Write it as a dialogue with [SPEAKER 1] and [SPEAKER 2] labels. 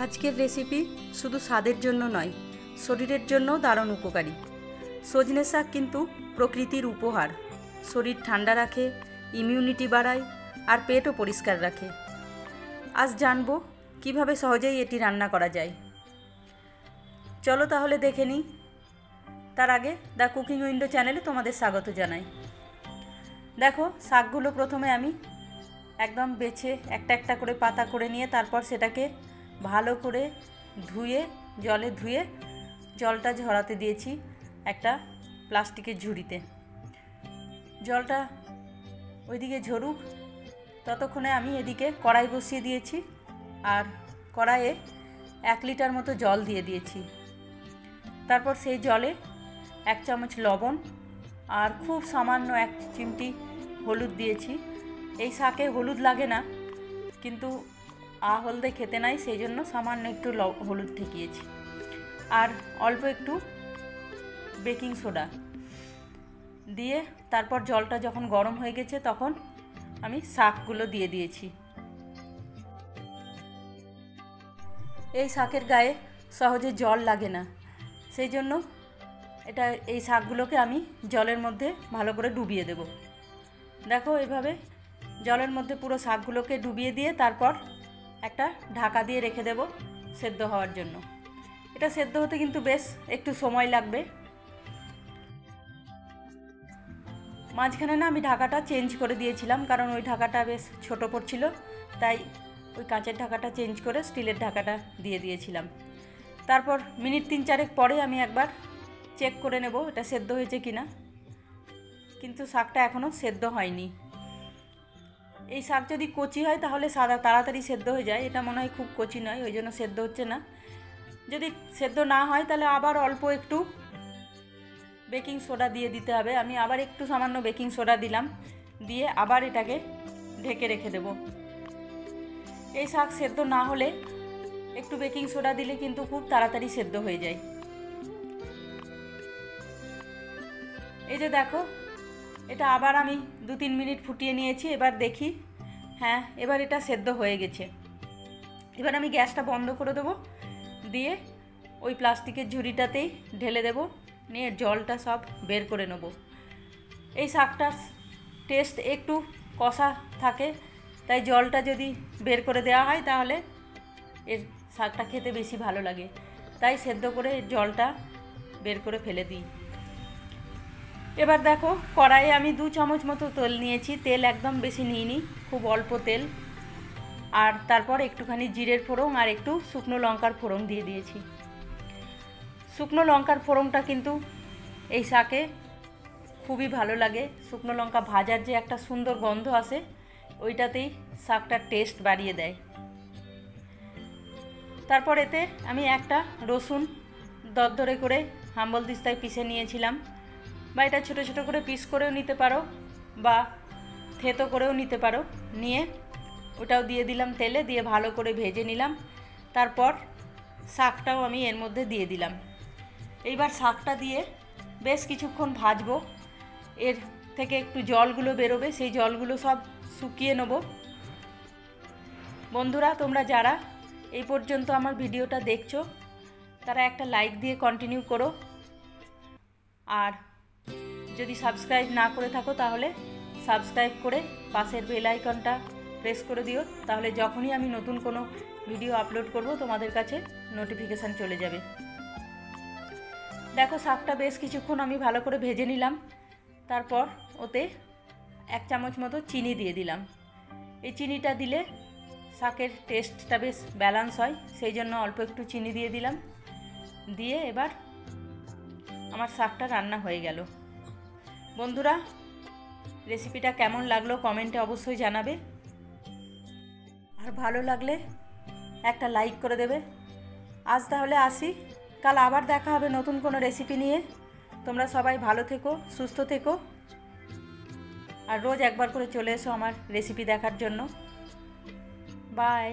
[SPEAKER 1] আজকের রেসিপি শুধু স্বাদের জন্য নয়, শরীরের জন্যও দারুণ উপকারী। সজনে শাক কিন্তু প্রকৃতির উপহার। শরীর ঠান্ডা রাখে, ইমিউনিটি বাড়ায় আর পেটও পরিষ্কার রাখে। আজ জানবো কিভাবে সহজেই এটি রান্না করা যায়। চলো তাহলে দেখে নিই। তার আগে দ্য কুকিং উইন্ডো চ্যানেলে তোমাদের স্বাগত জানাই। দেখো, শাকগুলো প্রথমে আমি একদম বেছে একটা একটা করে পাতা করে নিয়ে তারপর সেটাকে ভালো করে জলে ধুয়ে জলটা ঝরাতে দিয়েছি একটা প্লাস্টিকের ঝুড়িতে। জলটা ওইদিকে ঝরুক, ততক্ষণে আমি এদিকে কড়াই বসিয়ে দিয়েছি আর কড়াইয়ে 1 লিটার মতো জল দিয়ে দিয়েছি। তারপর সেই জলে 1 চামচ লবণ আর খুব সামান্য 1 চিমটি হলুদ দিয়েছি। এই শাকে হলুদ লাগে না, কিন্তু হলদে খেতে নাই, সেই জন্য সামান্য একটু হলুদ ঠেকিয়েছি। আর অল্প একটু বেকিং সোডা দিয়ে তারপর জলটা যখন গরম হয়ে গেছে তখন আমি শাকগুলো দিয়ে দিয়েছি। এই শাকের গায়ে সহজে জল লাগে না, সেই জন্য এই শাকগুলোকে আমি জলের মধ্যে ভালো করে ডুবিয়ে দেব। দেখো, এইভাবে জলের মধ্যে পুরো শাকগুলোকে ডুবিয়ে দিয়ে তারপর একটা ঢাকা দিয়ে রেখে দেব সেদ্ধ হওয়ার জন্য। এটা সেদ্ধ হতে কিন্তু বেশ একটু সময় লাগবে। মাঝখানে না আমি ঢাকাটা চেঞ্জ করে দিয়েছিলাম, কারণ ওই ঢাকাটা বেশ ছোট পড়ছিল, তাই ওই কাঁচের ঢাকাটা চেঞ্জ করে স্টিলের ঢাকাটা দিয়ে দিয়েছিলাম। তারপর মিনিট 3-4 পরে আমি একবার চেক করে নেব এটা সেদ্ধ হয়েছে কিনা, কিন্তু শাকটা এখনও সেদ্ধ হয়নি। এই শাক যদি কচি হয় তাহলে তাড়াতাড়ি সেদ্ধ হয়ে যায়, এটা মনে হয় খুব কচি নয়, ওই জন্য সেদ্ধ হচ্ছে না। যদি সেদ্ধ না হয় তাহলে আবার অল্প একটু বেকিং সোডা দিয়ে দিতে হবে। আমি আবার একটু সামান্য বেকিং সোডা দিলাম, দিয়ে আবার এটাকে ঢেকে রেখে দেব। এই শাক সেদ্ধ না হলে একটু বেকিং সোডা দিলে কিন্তু খুব তাড়াতাড়ি সেদ্ধ হয়ে যায়। এই যে দেখো, এটা আবার আমি 2-3 মিনিট ফুটিয়ে নিয়েছি। এবার দেখি, হ্যাঁ, এবার এটা সেদ্ধ হয়ে গেছে। এবার আমি গ্যাসটা বন্ধ করে দেবো, দিয়ে ওই প্লাস্টিকের ঝুড়িটাতেই ঢেলে দেব, নিয়ে জলটা সব বের করে নেব। এই শাকটার টেস্ট একটু কষা থাকে, তাই জলটা যদি বের করে দেওয়া হয় তাহলে এর শাকটা খেতে বেশি ভালো লাগে, তাই সেদ্ধ করে জলটা বের করে ফেলে দিই। এবার দেখো, কড়াইয়ে আমি 2 চামচ মতো তেল নিয়েছি। তেল একদম বেশি নিইনি, খুব অল্প তেল। আর তারপর একটুখানি জিরের ফোড়ন আর একটু শুকনো লঙ্কার ফোড়ন দিয়ে দিয়েছি। শুকনো লঙ্কার ফোড়নটা কিন্তু এই শাকে খুবই ভালো লাগে। শুকনো লঙ্কা ভাজার যে একটা সুন্দর গন্ধ আসে, ওইটাতেই শাকটার টেস্ট বাড়িয়ে দেয়। তারপর এতে আমি একটা রসুন দরদরে করে হাম্বল দিস্তায় পিষে নিয়েছিলাম, বা এটা ছোটো ছোটো করে পিস করেও নিতে পারো বা থেতো করেও নিতে পারো। নিয়ে ওটাও দিয়ে দিলাম তেলে, দিয়ে ভালো করে ভেজে নিলাম। তারপর শাকটাও আমি এর মধ্যে দিয়ে দিলাম। এইবার শাকটা দিয়ে বেশ কিছুক্ষণ ভাজবো। এর থেকে একটু জলগুলো বেরোবে, সেই জলগুলো সব শুকিয়ে নেব। বন্ধুরা, তোমরা যারা এই পর্যন্ত আমার ভিডিওটা দেখছো তারা একটা লাইক দিয়ে কন্টিনিউ করো, আর যদি সাবস্ক্রাইব না করে থাকো তাহলে সাবস্ক্রাইব করে পাশের বেল আইকনটা প্রেস করে দিও, তাহলে যখনই আমি নতুন কোনো ভিডিও আপলোড করব তোমাদের কাছে নোটিফিকেশান চলে যাবে। দেখো, শাকটা বেশ কিছুক্ষণ আমি ভালো করে ভেজে নিলাম। তারপর ওতে 1 চামচ মতো চিনি দিয়ে দিলাম। এই চিনিটা দিলে শাকের টেস্টটা বেশ ব্যালেন্স হয়, সেই জন্য অল্প একটু চিনি দিয়ে দিলাম। দিয়ে এবার আমার শাকটা রান্না হয়ে গেল। বন্ধুরা, রেসিপিটা কেমন লাগলো কমেন্টে অবশ্যই জানাবে, আর ভালো লাগলে একটা লাইক করে দেবে। আজ তাহলে আসি, কাল আবার দেখা হবে নতুন কোনো রেসিপি নিয়ে। তোমরা সবাই ভালো থেকো, সুস্থ থেকো, আর রোজ একবার করে চলে এসো আমার রেসিপি দেখার জন্য। বাই।